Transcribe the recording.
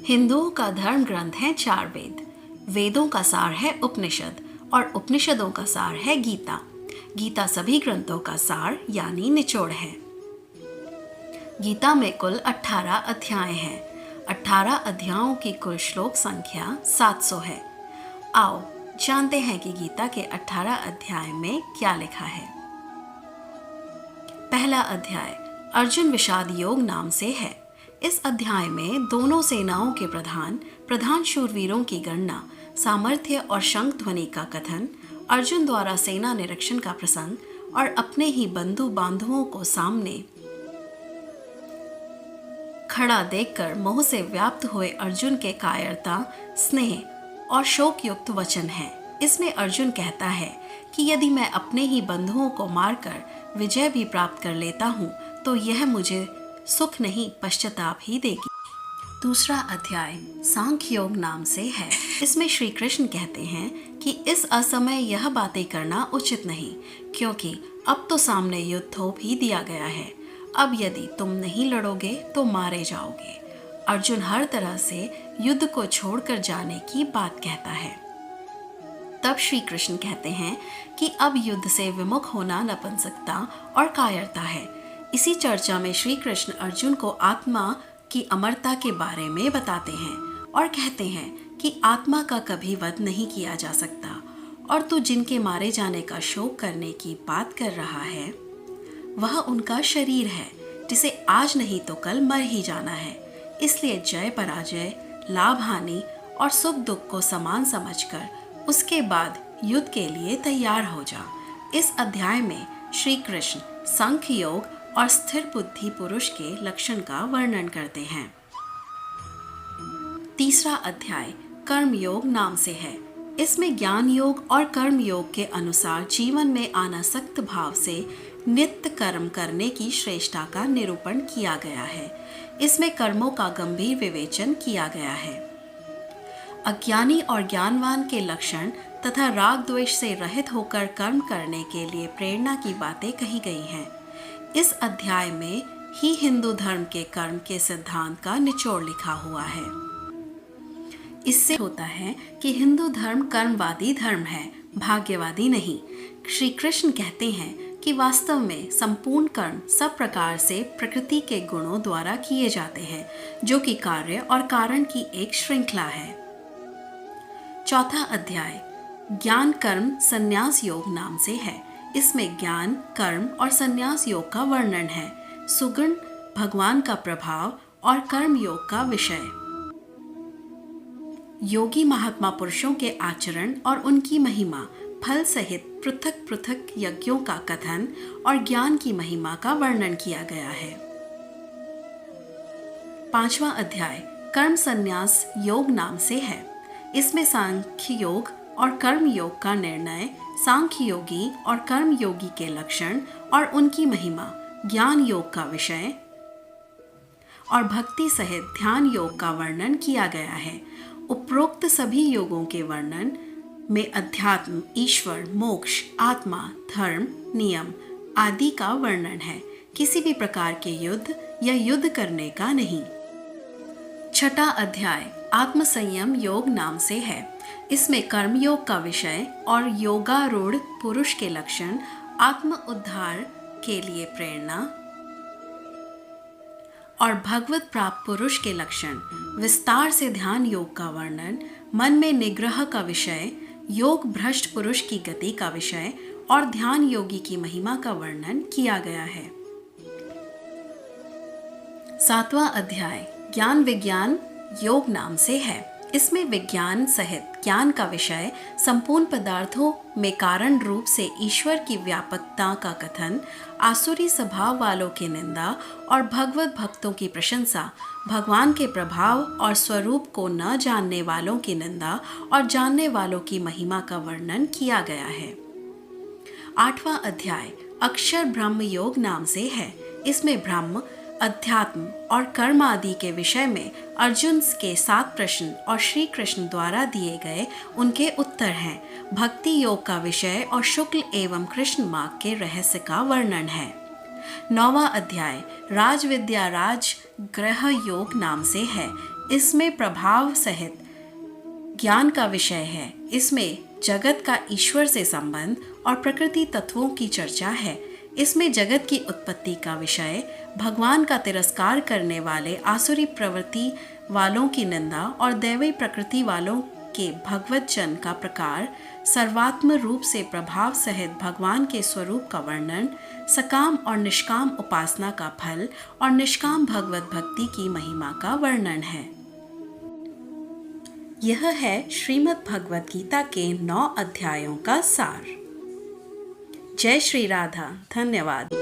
हिंदुओं का धर्म ग्रंथ है चार वेद। वेदों का सार है उपनिषद और उपनिषदों का सार है गीता। गीता सभी ग्रंथों का सार यानी निचोड़ है। गीता में कुल 18 अध्याय हैं। 18 अध्यायों की कुल श्लोक संख्या 700 है। आओ जानते हैं कि गीता के 18 अध्याय में क्या लिखा है। पहला अध्याय अर्जुन विषाद योग नाम से है। इस अध्याय में दोनों सेनाओं के प्रधान शूरवीरों की गणना, सामर्थ्य और शंख ध्वनि का कथन, अर्जुन द्वारा सेना निरीक्षण का प्रसंग और अपने ही बंधु बांधवों को सामने खड़ा देखकर मोह से व्याप्त हुए अर्जुन के कायरता, स्नेह और शोक युक्त वचन है। इसमें अर्जुन कहता है कि यदि मैं अपने ही बंधुओं को मारकर विजय भी प्राप्त कर लेता हूँ तो यह मुझे सुख नहीं पश्चाताप ही देगी। दूसरा अध्याय सांख्य योग नाम से है। इसमें श्री कृष्ण कहते हैं कि इस असमय यह बातें करना उचित नहीं, क्योंकि अब तो सामने युद्ध थोप ही दिया गया है। अब यदि तुम नहीं लड़ोगे तो मारे जाओगे। अर्जुन हर तरह से युद्ध को छोड़कर जाने की बात कहता है। तब श्री कृष्ण कहते हैं कि अब युद्ध से विमुख होना नपुंसकता और कायरता है। इसी चर्चा में श्री कृष्ण अर्जुन को आत्मा की अमरता के बारे में बताते हैं और कहते हैं कि आत्मा का कभी वध नहीं किया जा सकता और तू जिनके मारे जाने का शोक करने की बात कर रहा है वह उनका शरीर है, जिसे आज नहीं तो कल मर ही जाना है। इसलिए जय पराजय, लाभ हानि और सुख दुख को समान समझकर उसके बाद युद्ध के लिए तैयार हो जा। इस अध्याय में श्री कृष्ण सांख्य योग और स्थिर बुद्धि पुरुष के लक्षण का वर्णन करते हैं। तीसरा अध्याय कर्म योग नाम से है। इसमें ज्ञान योग और कर्म योग के अनुसार जीवन में अनासक्त भाव से नित्य कर्म करने की श्रेष्ठता का निरूपण किया गया है। इसमें कर्मों का गंभीर विवेचन किया गया है। अज्ञानी और ज्ञानवान के लक्षण तथा राग द्वेष से रहित होकर कर्म करने के लिए प्रेरणा की बातें कही गई हैं। इस अध्याय में ही हिंदू धर्म के कर्म के सिद्धांत का निचोड़ लिखा हुआ है। इससे होता है कि हिंदू धर्म कर्मवादी धर्म है, भाग्यवादी नहीं। श्री कृष्ण कहते हैं कि वास्तव में संपूर्ण कर्म सब प्रकार से प्रकृति के गुणों द्वारा किए जाते हैं, जो कि कार्य और कारण की एक श्रृंखला है। चौथा अध्याय ज्ञान कर्म संन्यास योग नाम से है। इसमें ज्ञान, कर्म और संन्यास योग का वर्णन है। सुगुण भगवान का प्रभाव और कर्म योग का विषय, योगी महात्मा पुरुषों के आचरण और उनकी महिमा, फल सहित पृथक पृथक यज्ञों का कथन और ज्ञान की महिमा का वर्णन किया गया है। पांचवा अध्याय कर्म संन्यास योग नाम से है। इसमें सांख्य योग और कर्म योग का निर्णय, सांख्य योगी और कर्म योगी के लक्षण और उनकी महिमा, ज्ञान योग का विषय और भक्ति सहित ध्यान योग का वर्णन किया गया है। उपरोक्त सभी योगों के वर्णन में अध्यात्म, ईश्वर, मोक्ष, आत्मा, धर्म, नियम आदि का वर्णन है, किसी भी प्रकार के युद्ध या युद्ध करने का नहीं। छठा अध्याय आत्म संयम योग नाम से है। इसमें कर्म योग का विषय और योगारूढ़ पुरुष के लक्षण, आत्म उद्धार के लिए प्रेरणा और भगवत प्राप्त पुरुष के लक्षण, विस्तार से ध्यान योग का वर्णन, मन में निग्रह का विषय, योग भ्रष्ट पुरुष की गति का विषय और ध्यान योगी की महिमा का वर्णन किया गया है। सातवां अध्याय ज्ञान विज्ञान योग नाम से है। इसमें विज्ञान सहित ज्ञान का विषय, संपूर्ण पदार्थों में कारण रूप से ईश्वर की व्यापकता का कथन, आसुरी स्वभाव वालों की निंदा और भगवत भक्तों की प्रशंसा, भगवान के प्रभाव और स्वरूप को न जानने वालों की निंदा और जानने वालों की महिमा का वर्णन किया गया है। आठवां अध्याय अक्षर ब्रह्म योग नाम से है। इसमें ब्रह्म, अध्यात्म और कर्म आदि के विषय में अर्जुन के 7 प्रश्न और श्री कृष्ण द्वारा दिए गए उनके उत्तर हैं। भक्ति योग का विषय और शुक्ल एवं कृष्ण मार्ग के रहस्य का वर्णन है। 9वां अध्याय राज विद्या राज ग्रह योग नाम से है। इसमें प्रभाव सहित ज्ञान का विषय है। इसमें जगत का ईश्वर से संबंध और प्रकृति तत्वों की चर्चा है। इसमें जगत की उत्पत्ति का विषय, भगवान का तिरस्कार करने वाले आसुरी प्रवृत्ति वालों की निंदा और दैवी प्रकृति वालों के भगवत जन का प्रकार, सर्वात्म रूप से प्रभाव सहित भगवान के स्वरूप का वर्णन, सकाम और निष्काम उपासना का फल और निष्काम भगवत भक्ति की महिमा का वर्णन है। यह है श्रीमद् भगवत गीता के 9 अध्यायों का सार। जय श्री राधा। धन्यवाद।